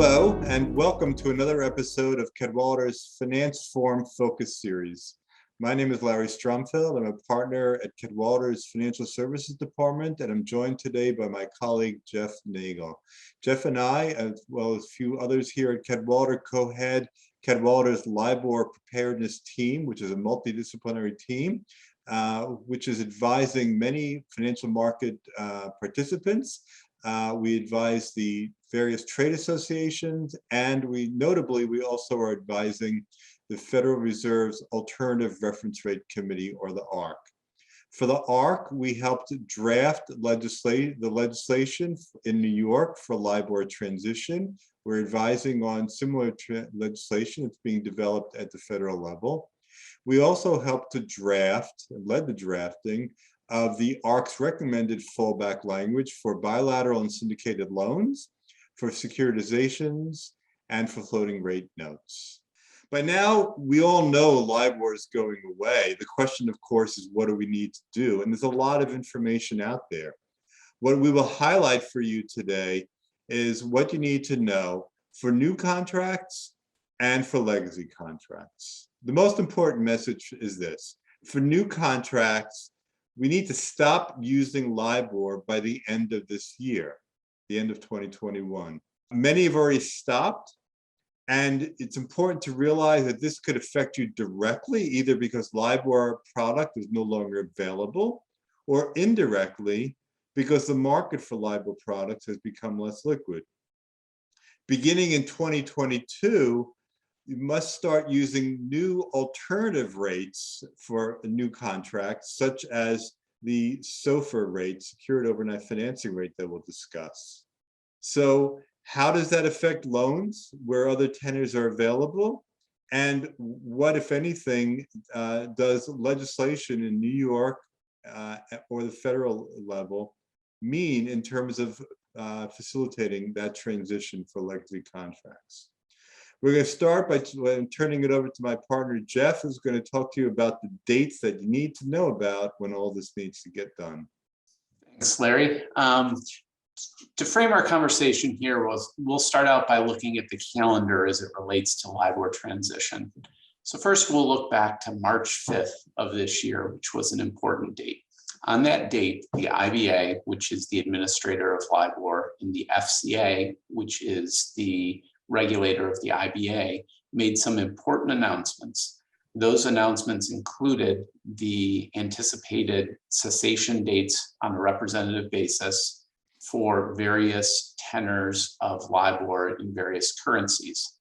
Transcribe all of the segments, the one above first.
Hello, and welcome to another episode of Cadwalader's Finance Forum Focus Series. My name is Larry Stromfeld. I'm a partner at Cadwalader's Financial Services Department, and I'm joined today by my colleague, Jeff Nagle. Jeff and I, as well as a few others here at Cadwalader, co-head Cadwalader's Libor Preparedness Team, which is a multidisciplinary team, which is advising many financial market participants. We advise the various trade associations, and we also are advising the Federal Reserve's Alternative Reference Rate Committee, or the ARC. For the ARC, we helped draft the legislation in New York for Libor transition. We're advising on similar legislation that's being developed at the federal level. We also helped to led the drafting of the ARC's recommended fallback language for bilateral and syndicated loans, for securitizations, and for floating rate notes. By now, we all know Libor is going away. The question, of course, is what do we need to do? And there's a lot of information out there. What we will highlight for you today is what you need to know for new contracts and for legacy contracts. The most important message is this. For new contracts, we need to stop using Libor by the end of this year, the end of 2021. Many have already stopped, and it's important to realize that this could affect you directly, either because Libor product is no longer available, or indirectly because the market for Libor products has become less liquid. Beginning in 2022, you must start using new alternative rates for new contracts, such as the Sulfur rate, secured overnight financing rate, that we'll discuss. So how does that affect loans where other tenors are available? And what, if anything, does legislation in New York or the federal level mean in terms of facilitating that transition for legacy contracts? We're going to start by turning it over to my partner, Jeff, who's going to talk to you about the dates that you need to know about when all this needs to get done. Thanks, Larry. To frame our conversation here, we'll start out by looking at the calendar as it relates to Libor transition. So first, we'll look back to March 5th of this year, which was an important date. On that date, the IBA, which is the administrator of Libor, and the FCA, which is the regulator of the IBA, made some important announcements. Those announcements included the anticipated cessation dates on a representative basis for various tenors of Libor in various currencies.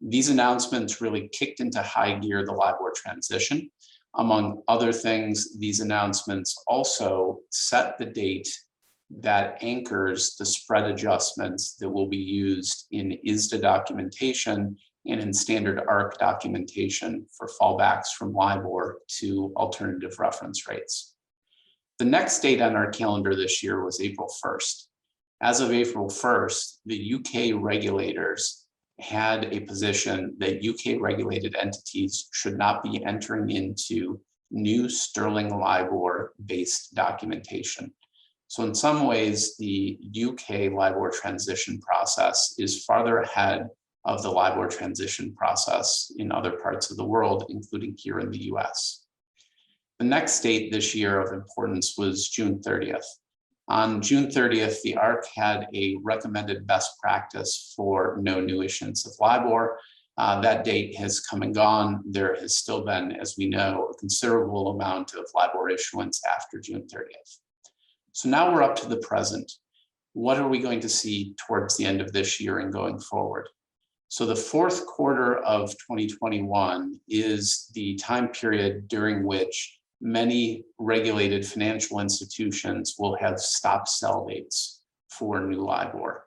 These announcements really kicked into high gear the Libor transition. Among other things, these announcements also set the date that anchors the spread adjustments that will be used in ISDA documentation and in standard ARC documentation for fallbacks from Libor to alternative reference rates. The next date on our calendar this year was April 1st. As of April 1st, the UK regulators had a position that UK regulated entities should not be entering into new sterling Libor-based documentation. So in some ways, the UK Libor transition process is farther ahead of the Libor transition process in other parts of the world, including here in the US. The next date this year of importance was June 30th. On June 30th, the ARC had a recommended best practice for no new issuance of Libor. That date has come and gone. There has still been, as we know, a considerable amount of Libor issuance after June 30th. So now we're up to the present. What are we going to see towards the end of this year and going forward? So the fourth quarter of 2021 is the time period during which many regulated financial institutions will have stop sell dates for new Libor.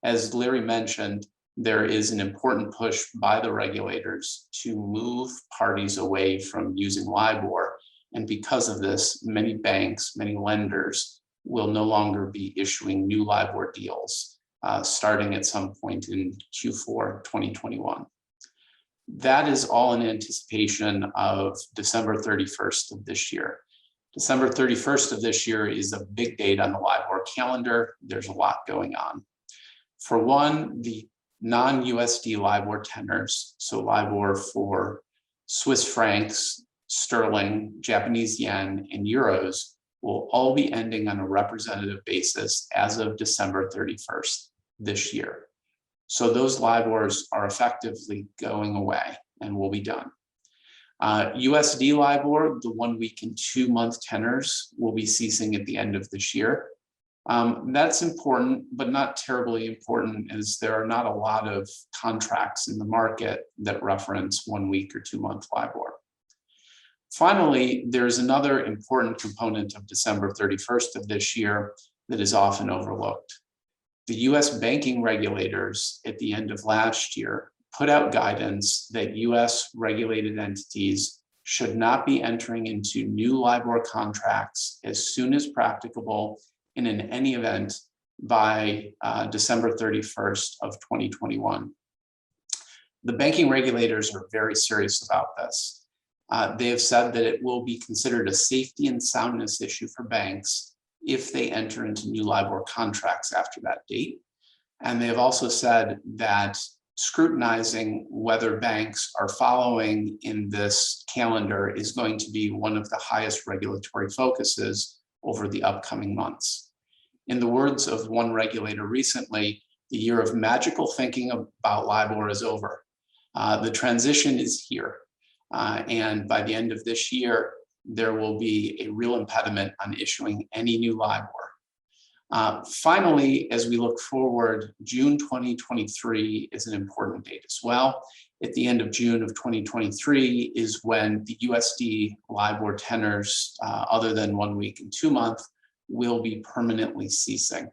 As Larry mentioned, there is an important push by the regulators to move parties away from using Libor. And because of this, many banks, many lenders will no longer be issuing new Libor deals starting at some point in Q4 2021. That is all in anticipation of December 31st of this year. December 31st of this year is a big date on the Libor calendar. There's a lot going on. For one, the non-USD LIBOR tenors, so LIBOR for Swiss francs, sterling, Japanese yen, and euros, will all be ending on a representative basis as of December 31st this year. So those LIBORs are effectively going away and will be done. USD LIBOR, the 1 week and 2 month tenors, will be ceasing at the end of this year. That's important, but not terribly important, as there are not a lot of contracts in the market that reference 1 week or 2 month LIBOR. Finally, there's another important component of December 31st of this year that is often overlooked. The US banking regulators at the end of last year put out guidance that US regulated entities should not be entering into new LIBOR contracts as soon as practicable and in any event by December 31st of 2021. The banking regulators are very serious about this. They have said that it will be considered a safety and soundness issue for banks if they enter into new LIBOR contracts after that date. And they have also said that scrutinizing whether banks are following in this calendar is going to be one of the highest regulatory focuses over the upcoming months. In the words of one regulator recently, the year of magical thinking about LIBOR is over. The transition is here. And by the end of this year, there will be a real impediment on issuing any new LIBOR. Finally, as we look forward, June 2023 is an important date as well. At the end of June of 2023 is when the USD LIBOR tenors, other than 1 week and 2 month, will be permanently ceasing.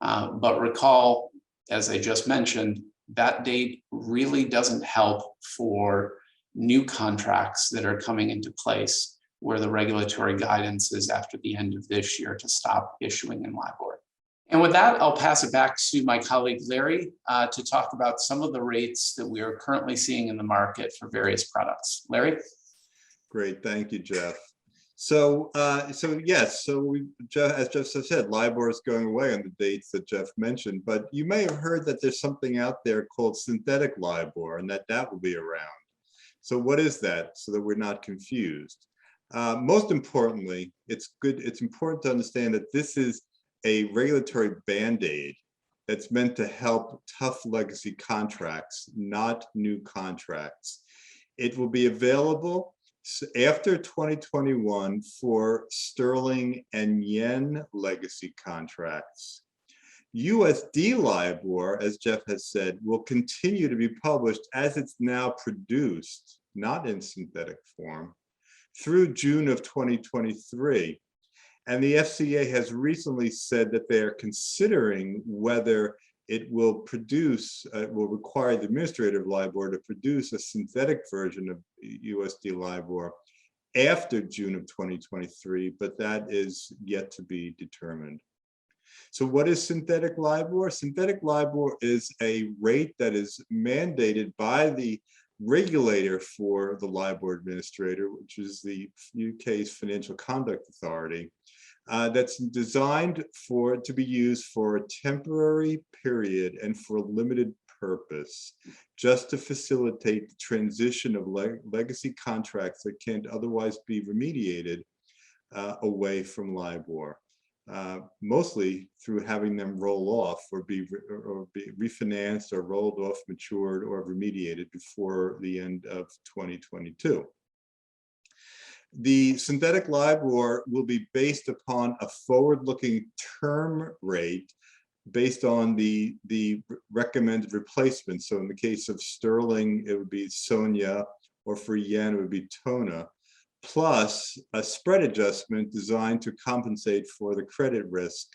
But recall, as I just mentioned, that date really doesn't help for new contracts that are coming into place where the regulatory guidance is after the end of this year to stop issuing in LIBOR. And with that, I'll pass it back to my colleague Larry to talk about some of the rates that we are currently seeing in the market for various products. Larry? Great, thank you, Jeff. So yes, as Jeff said, LIBOR is going away on the dates that Jeff mentioned, but you may have heard that there's something out there called synthetic LIBOR, and that will be around. So what is that, so that we're not confused? Most importantly, it's important to understand that this is a regulatory band-aid that's meant to help tough legacy contracts, not new contracts. It will be available after 2021 for sterling and yen legacy contracts. USD LIBOR, as Jeff has said, will continue to be published as it's now produced, not in synthetic form, through June of 2023. And the FCA has recently said that they are considering whether it will require the administrative LIBOR to produce a synthetic version of USD LIBOR after June of 2023, but that is yet to be determined. So what is synthetic LIBOR? Synthetic LIBOR is a rate that is mandated by the regulator for the LIBOR administrator, which is the UK's Financial Conduct Authority, that's designed to be used for a temporary period and for a limited purpose, just to facilitate the transition of legacy contracts that can't otherwise be remediated away from LIBOR. Mostly through having them roll off or be refinanced or rolled off, matured, or remediated before the end of 2022. The synthetic LIBOR will be based upon a forward-looking term rate based on the recommended replacement. So in the case of sterling, it would be SONIA, or for yen, it would be TONA, plus a spread adjustment designed to compensate for the credit risk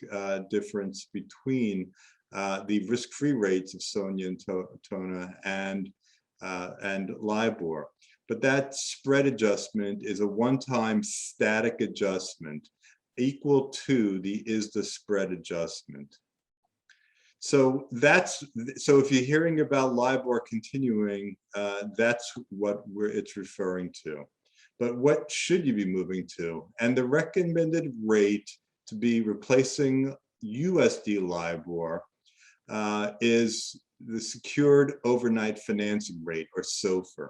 difference between the risk-free rates of SONIA and TONA and LIBOR. But that spread adjustment is a one-time static adjustment equal to the ISDA spread adjustment. So if you're hearing about LIBOR continuing, that's what it's referring to. But what should you be moving to? And the recommended rate to be replacing USD LIBOR is the secured overnight financing rate, or SOFR.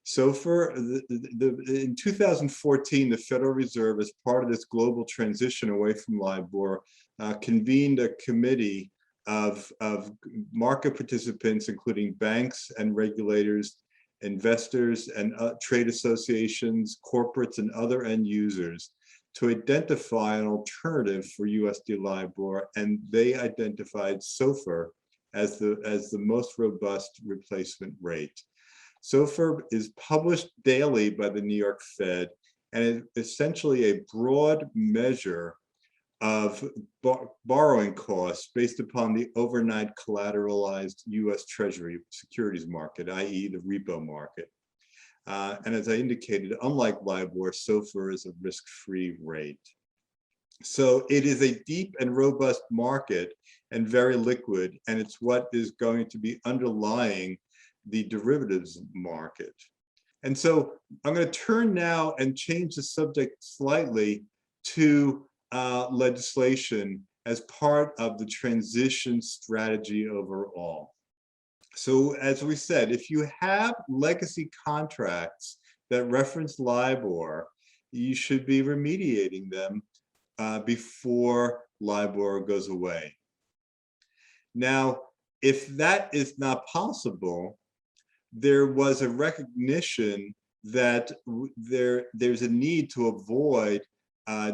SOFR, in 2014, the Federal Reserve, as part of this global transition away from LIBOR, convened a committee of market participants, including banks and regulators, investors and trade associations, corporates, and other end users, to identify an alternative for USD LIBOR, and they identified SOFR as the most robust replacement rate. SOFR is published daily by the New York Fed, and is essentially a broad measure of borrowing costs based upon the overnight collateralized US Treasury securities market, i.e. the repo market. And as I indicated, unlike LIBOR, SOFR is a risk-free rate. So it is a deep and robust market and very liquid, and it's what is going to be underlying the derivatives market. And so I'm going to turn now and change the subject slightly to legislation as part of the transition strategy overall. So as we said, if you have legacy contracts that reference LIBOR, you should be remediating them before LIBOR goes away. Now, if that is not possible, there was a recognition that there's a need to avoid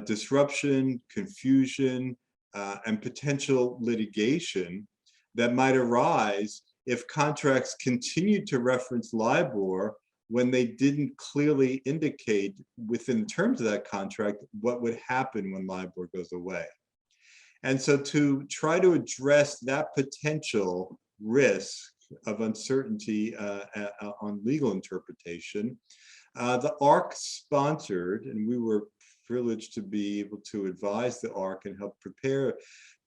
disruption, confusion, and potential litigation that might arise if contracts continued to reference LIBOR when they didn't clearly indicate within the terms of that contract what would happen when LIBOR goes away. And so to try to address that potential risk of uncertainty on legal interpretation, the ARC sponsored, and we were privileged to be able to advise the ARC and help prepare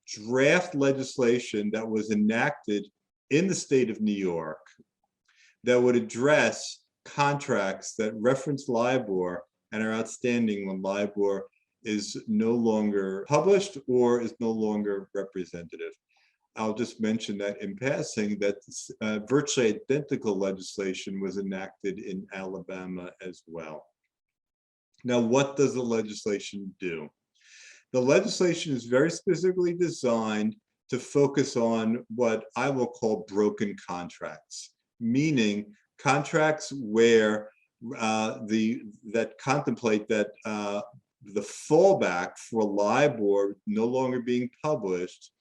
draft legislation that was enacted in the state of New York that would address contracts that reference LIBOR and are outstanding when LIBOR is no longer published or is no longer representative. I'll just mention that in passing that virtually identical legislation was enacted in Alabama as well. Now, what does the legislation do? The legislation is very specifically designed to focus on what I will call broken contracts, meaning contracts where that contemplate that the fallback for LIBOR no longer being published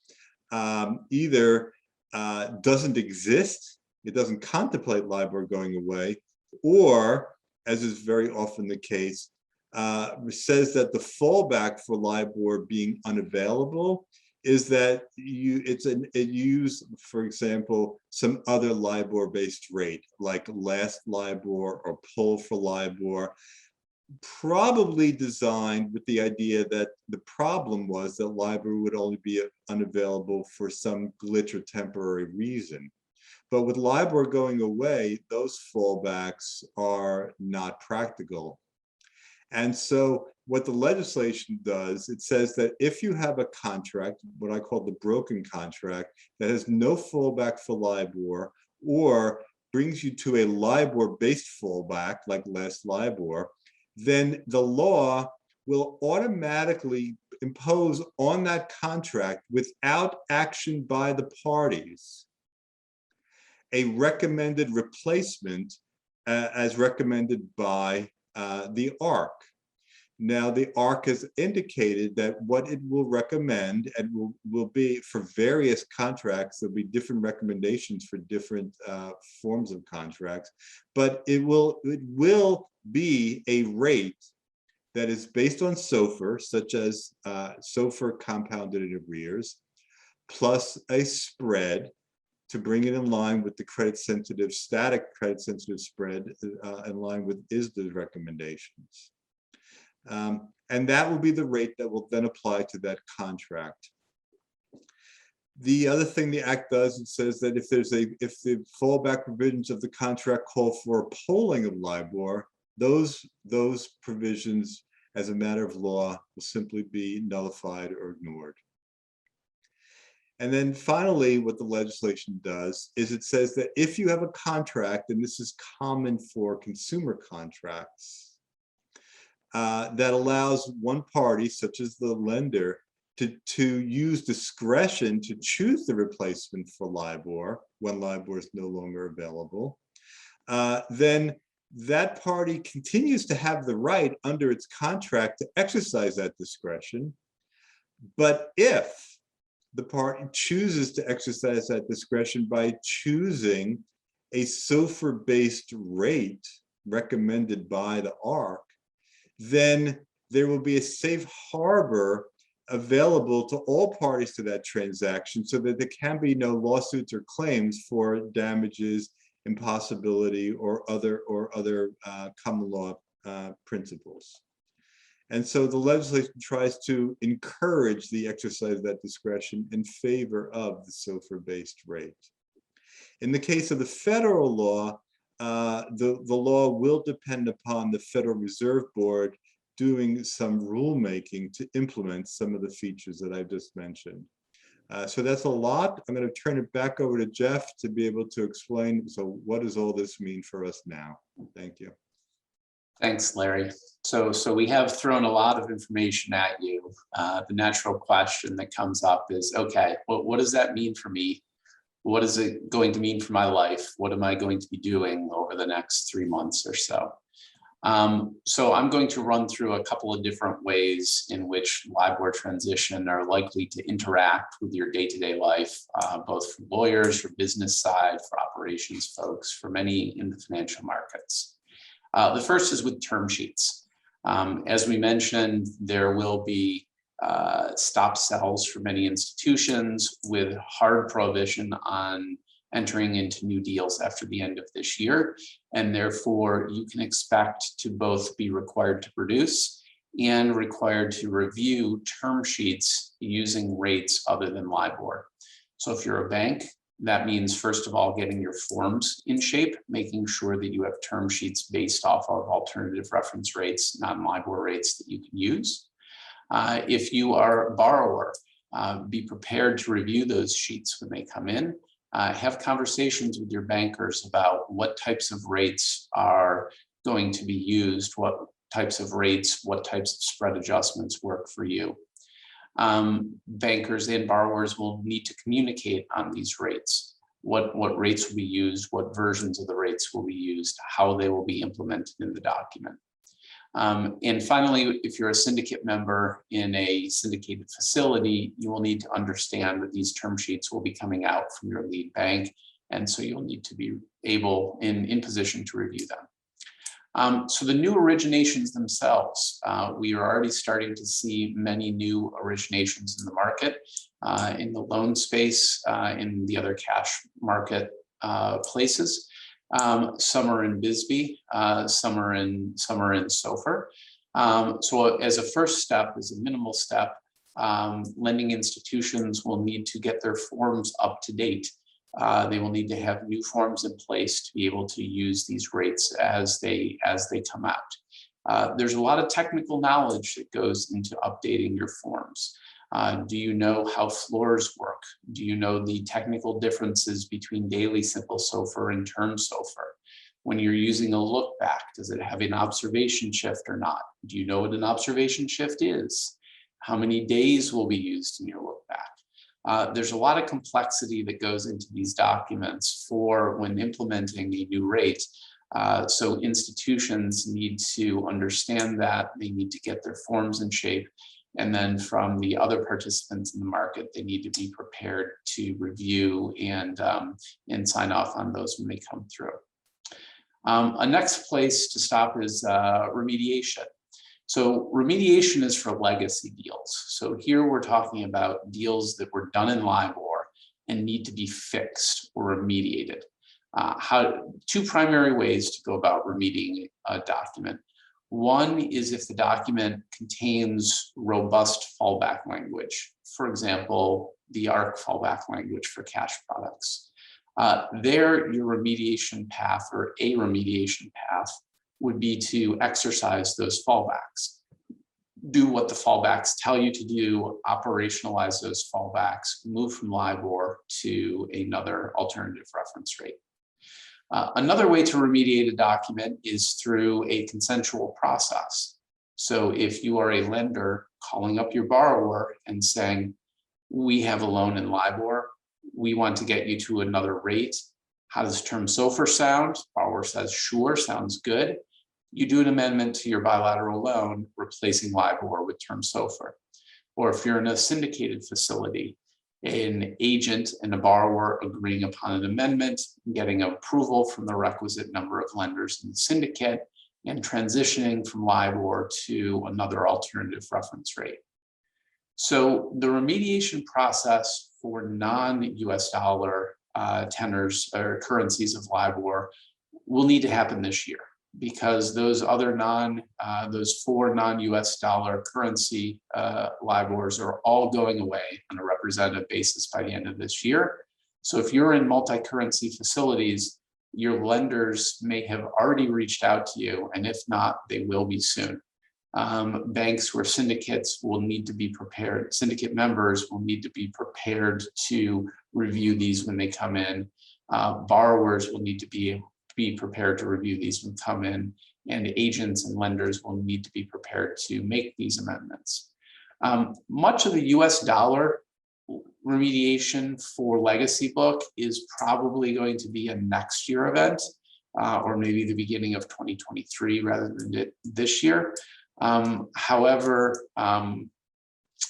either doesn't exist, it doesn't contemplate LIBOR going away, or, as is very often the case, says that the fallback for LIBOR being unavailable is that it use, for example, some other LIBOR-based rate, like last LIBOR or pull for LIBOR, probably designed with the idea that the problem was that LIBOR would only be unavailable for some glitch or temporary reason. But with LIBOR going away, those fallbacks are not practical. And so what the legislation does, it says that if you have a contract, what I call the broken contract, that has no fallback for LIBOR or brings you to a LIBOR-based fallback, like last LIBOR, then the law will automatically impose on that contract, without action by the parties, a recommended replacement as recommended by the ARC. Now, the ARC has indicated that what it will recommend, and will be for various contracts, there'll be different recommendations for different forms of contracts, but it will be a rate that is based on SOFR, such as SOFR compounded in arrears, plus a spread to bring it in line with the credit-sensitive, static credit-sensitive spread in line with ISDA's recommendations. And that will be the rate that will then apply to that contract. The other thing the Act does, it says that if the fallback provisions of the contract call for a polling of LIBOR, those provisions, as a matter of law, will simply be nullified or ignored. And then finally, what the legislation does is it says that if you have a contract, and this is common for consumer contracts, that allows one party, such as the lender, to use discretion to choose the replacement for Libor when Libor is no longer available, then that party continues to have the right under its contract to exercise that discretion. But if the party chooses to exercise that discretion by choosing a SOFR-based rate recommended by the ARC, then there will be a safe harbor available to all parties to that transaction so that there can be no lawsuits or claims for damages, impossibility, or other common law principles. And so the legislation tries to encourage the exercise of that discretion in favor of the SOFR-based rate. In the case of the federal law, the law will depend upon the Federal Reserve Board doing some rulemaking to implement some of the features that I've just mentioned. So that's a lot. I'm going to turn it back over to Jeff to be able to explain. So what does all this mean for us now? Thank you. Thanks, Larry. So we have thrown a lot of information at you. The natural question that comes up is, okay, well, what does that mean for me? What is it going to mean for my life? What am I going to be doing over the next 3 months or so? So I'm going to run through a couple of different ways in which Libor transition are likely to interact with your day-to-day life, both for lawyers, for business side, for operations folks, for many in the financial markets. The first is with term sheets. As we mentioned, there will be stop sells for many institutions with hard prohibition on entering into new deals after the end of this year. And therefore, you can expect to both be required to produce and required to review term sheets using rates other than Libor. So if you're a bank, that means, first of all, getting your forms in shape, making sure that you have term sheets based off of alternative reference rates, non-Libor rates that you can use. If you are a borrower, be prepared to review those sheets when they come in. Have conversations with your bankers about what types of rates are going to be used, what types of rates, what types of spread adjustments work for you. Bankers and borrowers will need to communicate on these rates, what rates will be used, what versions of the rates will be used, how they will be implemented in the document. And finally, if you're a syndicate member in a syndicated facility, you will need to understand that these term sheets will be coming out from your lead bank. And so you'll need to be able, in position to review them. So the new originations themselves, we are already starting to see many new originations in the market, in the loan space, in the other cash market places. Some are in Bisbee, some are in Sulfur. So as a first step, as a minimal step, lending institutions will need to get their forms up to date. They will need to have new forms in place to be able to use these rates as they come out. There's a lot of technical knowledge that goes into updating your forms. Do you know how floors work? Do you know the technical differences between daily simple SOFR and term SOFR? When you're using a look back, does it have an observation shift or not? Do you know what an observation shift is? How many days will be used in your look back? There's a lot of complexity that goes into these documents for when implementing a new rate. So institutions need to understand that. They need to get their forms in shape. And then from the other participants in the market, they need to be prepared to review and sign off on those when they come through. A next place to stop is remediation. So remediation is for legacy deals. So here we're talking about deals that were done in Libor and need to be fixed or remediated. Two primary ways to go about remediating a document. One is if the document contains robust fallback language, for example, the ARC fallback language for cash products. There, your remediation path or a remediation path would be to exercise those fallbacks. do what the fallbacks tell you to do, operationalize those fallbacks, move from LIBOR to another alternative reference rate. Another way to remediate a document is through a consensual process. So if you are a lender calling up your borrower and saying, we have a loan in LIBOR, we want to get you to another rate. How does term Sulfur sound? Borrower says, sure, sounds good. You do an amendment to your bilateral loan, replacing LIBOR with term Sulfur. Or if you're in a syndicated facility, an agent and a borrower agreeing upon an amendment, getting approval from the requisite number of lenders in the syndicate, and transitioning from LIBOR to another alternative reference rate. So the remediation process for non-US dollar tenors or currencies of LIBOR will need to happen this year, because those other those 4 non-US dollar currency LIBORs are all going away on a representative basis by the end of this year. So if you're in multi-currency facilities, your lenders may have already reached out to you, and if not, they will be soon. Banks or syndicates will need to be prepared. Syndicate members will need to be prepared to review these when they come in. Borrowers will need to be prepared to review these when come in, and agents and lenders will need to be prepared to make these amendments. Much of the US dollar remediation for legacy book is probably going to be a next year event, or maybe the beginning of 2023 rather than this year. However,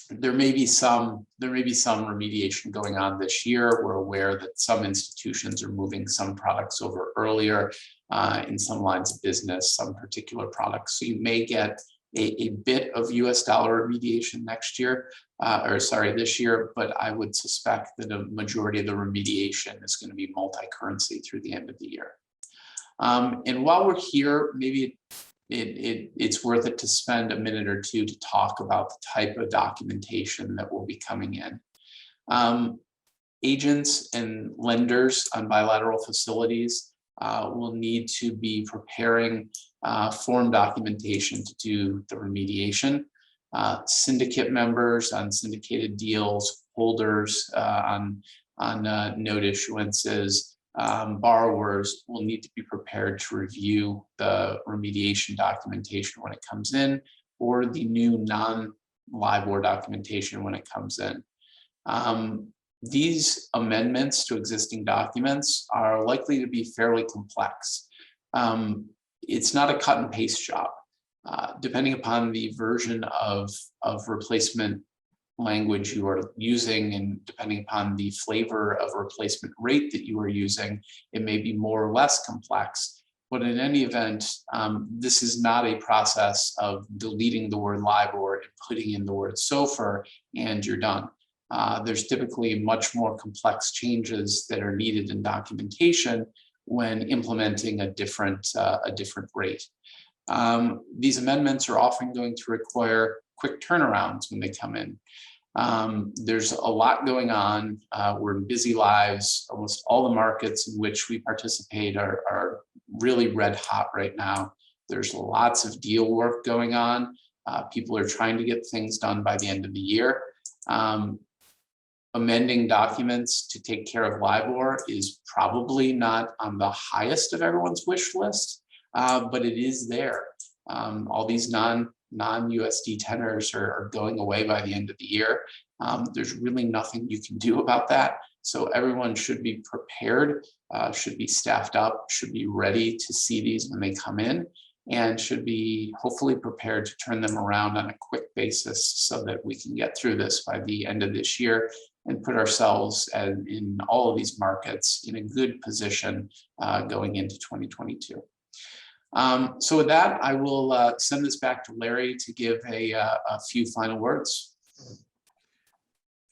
there may be some remediation going on this year. We're aware that some institutions are moving some products over earlier in some lines of business, some particular products. So you may get a bit of US dollar remediation next year, this year, but I would suspect that a majority of the remediation is going to be multi-currency through the end of the year. And while we're here, maybe it's worth it to spend a minute or two to talk about the type of documentation that will be coming in. Agents and lenders on bilateral facilities will need to be preparing form documentation to do the remediation. Syndicate members on syndicated deals, holders on note issuances, borrowers will need to be prepared to review the remediation documentation when it comes in, or the new non-LIBOR documentation when it comes in. These amendments to existing documents are likely to be fairly complex. It's not a cut and paste job. Depending upon the version of replacement language you are using, and depending upon the flavor of replacement rate that you are using, it may be more or less complex. But in any event, this is not a process of deleting the word LIBOR and putting in the word Sulfur and you're done. There's typically much more complex changes that are needed in documentation when implementing a different rate. These amendments are often going to require quick turnarounds when they come in. There's a lot going on. We're in busy lives. Almost all the markets in which we participate are really red hot right now. There's lots of deal work going on. People are trying to get things done by the end of the year. Amending documents to take care of LIBOR is probably not on the highest of everyone's wish list, but it is there. All these non-USD tenors are going away by the end of the year. There's really nothing you can do about that. So everyone should be prepared, should be staffed up, should be ready to see these when they come in, and should be hopefully prepared to turn them around on a quick basis so that we can get through this by the end of this year and put ourselves in all of these markets in a good position going into 2022. So with that, I will send this back to Larry to give a few final words.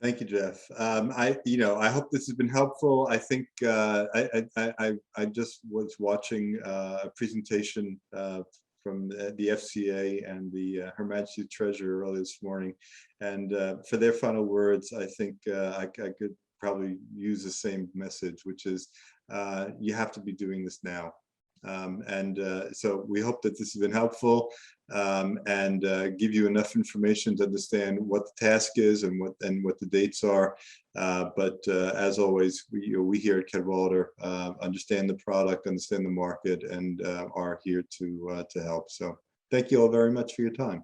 Thank you, Jeff. I hope this has been helpful. I think I just was watching a presentation from the FCA and the Her Majesty's Treasurer earlier this morning, and for their final words, I think I could probably use the same message, which is you have to be doing this now. So we hope that this has been helpful and give you enough information to understand what the task is and what the dates are. As always, we here at Cadwalader understand the product, understand the market, and are here to help. So thank you all very much for your time.